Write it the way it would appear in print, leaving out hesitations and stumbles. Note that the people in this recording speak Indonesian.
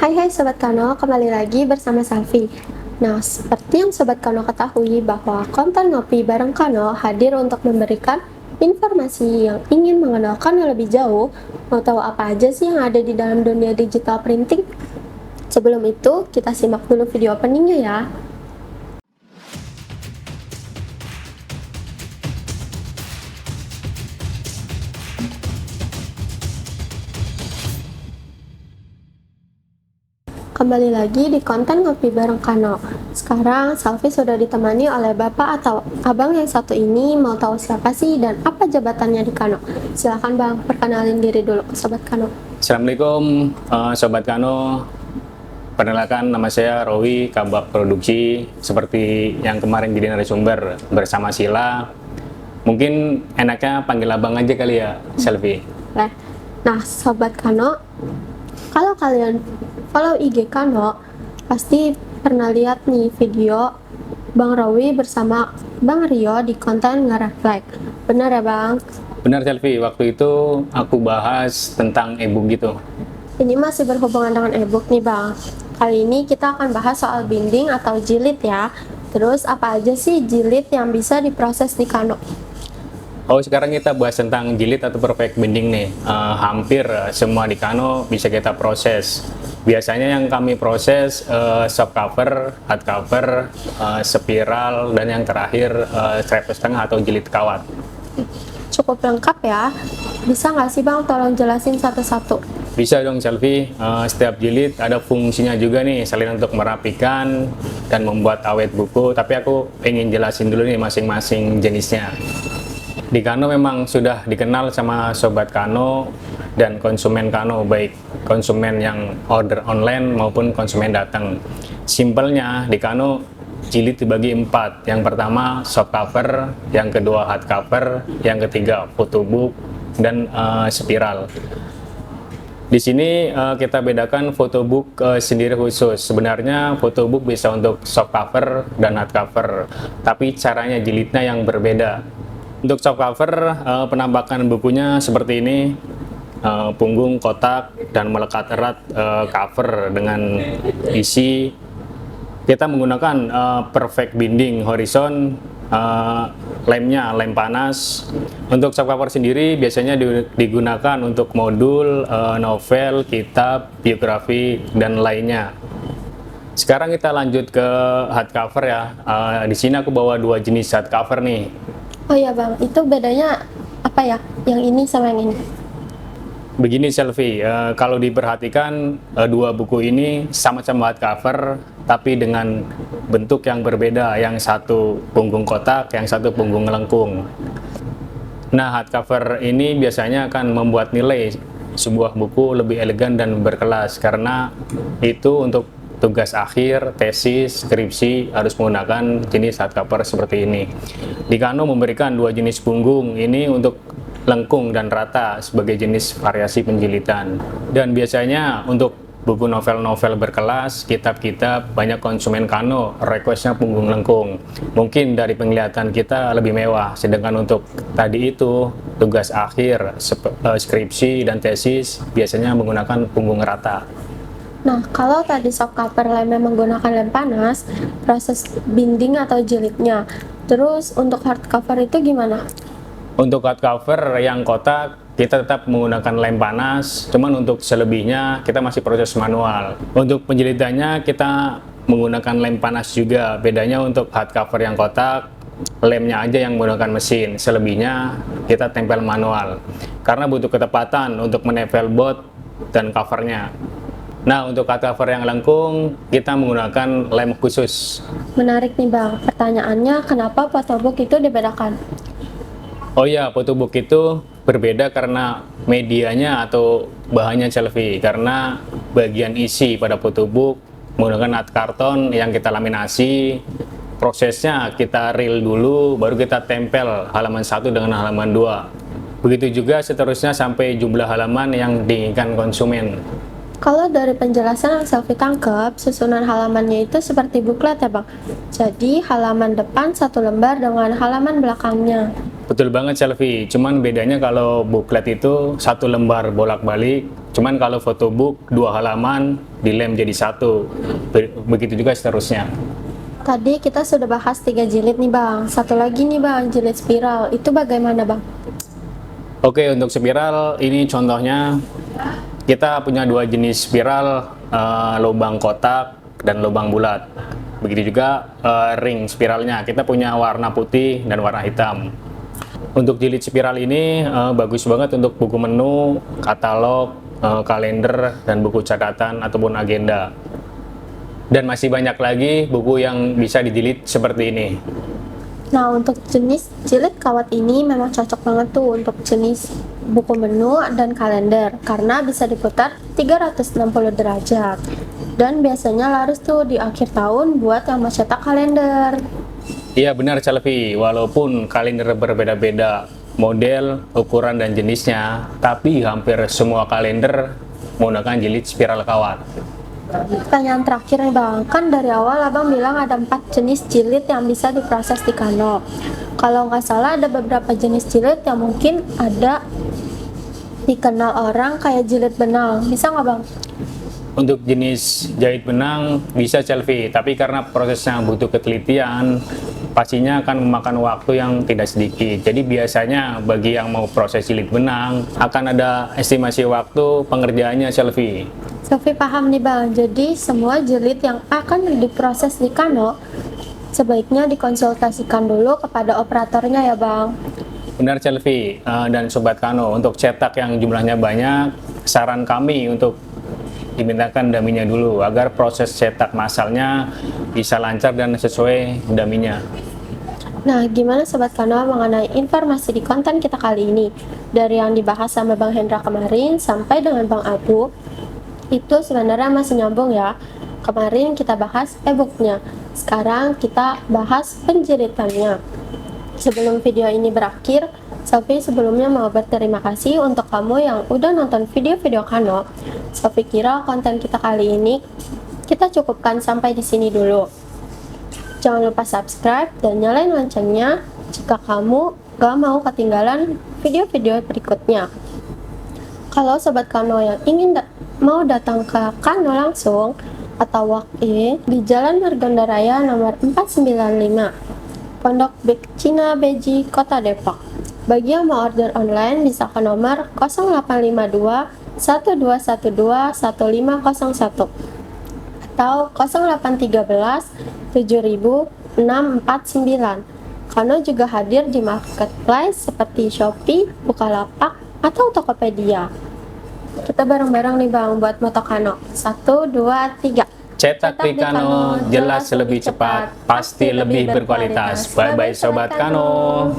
Hai Sobat Kano, kembali lagi bersama Salvi. Nah, seperti yang Sobat Kano ketahui bahwa konten Ngopi Bareng Kano hadir untuk memberikan informasi yang ingin mengenal Kano lebih jauh. Mau tahu apa aja sih yang ada di dalam dunia digital printing? Sebelum itu, kita simak dulu video openingnya ya. Kembali lagi di konten Ngopi Bareng Kano. Sekarang Salvi sudah ditemani oleh bapak atau abang yang satu ini. Mau tahu siapa sih dan apa jabatannya di Kano? Silahkan bang, perkenalin diri dulu ke Sobat Kano. Assalamualaikum Sobat Kano. Perkenalkan, nama saya Rowi, Kabak Produksi. Seperti yang kemarin jadi narasumber bersama Sila. Mungkin enaknya panggil abang aja kali ya, Selvi. Nah Sobat Kano, kalau kalian follow IG Kano, pasti pernah lihat nih video Bang Rowi bersama Bang Rio di konten nge-reflect. Benar ya Bang? Benar Selvi, waktu itu aku bahas tentang e-book gitu. Ini masih berhubungan dengan e-book nih Bang. Kali ini kita akan bahas soal binding atau jilid ya. Terus apa aja sih jilid yang bisa diproses di Kano? Oh, sekarang kita bahas tentang jilid atau perfect binding nih. Hampir semua di Kano bisa kita proses. Biasanya yang kami proses soft cover, hard cover, spiral, dan yang terakhir stripe setengah atau jilid kawat. Cukup lengkap ya. Bisa nggak sih Bang tolong jelasin satu-satu? Bisa dong Selvi, setiap jilid ada fungsinya juga nih, selain untuk merapikan dan membuat awet buku, tapi aku ingin jelasin dulu nih masing-masing jenisnya. Di Kano memang sudah dikenal sama Sobat Kano dan konsumen Kano, baik konsumen yang order online maupun konsumen datang. Simpelnya di Kano jilid dibagi 4. Yang pertama soft cover, yang kedua hard cover, yang ketiga photobook, dan spiral. Di sini kita bedakan photobook sendiri khusus. Sebenarnya photobook bisa untuk soft cover dan hard cover, tapi caranya jilidnya yang berbeda. Untuk soft cover, penampakan bukunya seperti ini, punggung kotak dan melekat erat cover dengan isi. Kita menggunakan perfect binding horizon, lemnya lem panas. Untuk soft cover sendiri biasanya digunakan untuk modul, novel, kitab, biografi, dan lainnya. Sekarang kita lanjut ke hard cover ya. Di sini aku bawa 2 jenis hard cover nih. Oh iya Bang, itu bedanya apa ya? Yang ini sama yang ini? Begini Selvi, kalau diperhatikan 2 buku ini sama-sama hard cover, tapi dengan bentuk yang berbeda. Yang satu punggung kotak, yang satu punggung melengkung. Nah, hard cover ini biasanya akan membuat nilai sebuah buku lebih elegan dan berkelas, karena itu untuk tugas akhir, tesis, skripsi harus menggunakan jenis hardcover seperti ini. Di Kano memberikan 2 jenis punggung, ini untuk lengkung dan rata sebagai jenis variasi penjilitan. Dan biasanya untuk buku novel-novel berkelas, kitab-kitab, banyak konsumen Kano requestnya punggung lengkung. Mungkin dari penglihatan kita lebih mewah, sedangkan untuk tadi itu tugas akhir, skripsi, dan tesis biasanya menggunakan punggung rata. Nah, kalau tadi soft cover lemnya menggunakan lem panas, proses binding atau jilidnya. Terus untuk hard cover itu gimana? Untuk hard cover yang kotak, kita tetap menggunakan lem panas, cuman untuk selebihnya kita masih proses manual. Untuk penjilidannya kita menggunakan lem panas juga. Bedanya untuk hard cover yang kotak, lemnya aja yang menggunakan mesin, selebihnya kita tempel manual. Karena butuh ketepatan untuk menempel bot dan covernya. Nah, untuk hard cover yang lengkung, kita menggunakan lem khusus. Menarik nih Bang, pertanyaannya kenapa photobook itu dibedakan? Oh iya, photobook itu berbeda karena medianya atau bahannya Selvi. Karena bagian isi pada photobook menggunakan art karton yang kita laminasi. Prosesnya kita reel dulu, baru kita tempel halaman 1 dengan halaman 2. Begitu juga seterusnya sampai jumlah halaman yang diinginkan konsumen. Kalau dari penjelasan yang Selvi tangkap, susunan halamannya itu seperti buklet ya Bang? Jadi halaman depan 1 lembar dengan halaman belakangnya. Betul banget Selvi, cuman bedanya kalau buklet itu 1 lembar bolak-balik, Cuman kalau photobook 2 halaman dilem jadi 1. Begitu juga seterusnya. Tadi kita sudah bahas 3 jilid nih Bang. Satu lagi nih Bang, jilid spiral. Itu bagaimana Bang? Oke, untuk spiral ini contohnya kita punya 2 jenis spiral, lubang kotak dan lubang bulat. Begitu juga ring spiralnya, kita punya warna putih dan warna hitam. Untuk jilid spiral ini bagus banget untuk buku menu, katalog, kalender, dan buku catatan ataupun agenda. Dan masih banyak lagi buku yang bisa dijilid seperti ini. Nah, untuk jenis jilid kawat ini memang cocok banget tuh untuk jenis buku menu dan kalender karena bisa diputar 360 derajat. Dan biasanya laris tuh di akhir tahun buat yang mau cetak kalender. Iya benar Selvi, walaupun kalender berbeda-beda model, ukuran, dan jenisnya, tapi hampir semua kalender menggunakan jilid spiral kawat. Pertanyaan terakhir nih Bang, kan dari awal Abang bilang ada 4 jenis jilid yang bisa diproses di Kano. Kalau nggak salah ada beberapa jenis jilid yang mungkin ada dikenal orang kayak jilid benang, bisa nggak Bang? Untuk jenis jahit benang bisa Selvi, tapi karena prosesnya butuh ketelitian, pastinya akan memakan waktu yang tidak sedikit. Jadi biasanya bagi yang mau proses jilid benang akan ada estimasi waktu pengerjaannya Selvi. Sofi paham nih Bang, jadi semua jilid yang akan diproses di Kano sebaiknya dikonsultasikan dulu kepada operatornya ya Bang. Benar Selvi, dan Sobat Kano, untuk cetak yang jumlahnya banyak, saran kami untuk dimintakan daminya dulu agar proses cetak massalnya bisa lancar dan sesuai daminya. Nah, gimana Sobat Kano mengenai informasi di konten kita kali ini? Dari yang dibahas sama Bang Hendra kemarin sampai dengan Bang Abu, itu sebenarnya masih nyambung ya. Kemarin kita bahas e-booknya, sekarang kita bahas penjilitannya. Sebelum video ini berakhir, Sofi sebelumnya mau berterima kasih untuk kamu yang udah nonton video-video Kano. Sofi kira konten kita kali ini kita cukupkan sampai di sini dulu. Jangan lupa subscribe dan nyalain loncengnya jika kamu gak mau ketinggalan video-video berikutnya. Kalau Sobat Kano yang ingin mau datang ke Kano langsung atau walk-in di Jalan Margonda Raya nomor 495, Pondok Big Cina Beji, Kota Depok. Bagi yang mau order online bisa ke nomor 0852 1212 1501 atau 0813 7649. Kano juga hadir di marketplace seperti Shopee, Bukalapak, atau Tokopedia. Kita bareng-bareng nih Bang buat moto Kano. 1, 2, 3. Cetak di Kano jelas lebih cepat, pasti lebih berkualitas. Bye-bye Sobat Kano.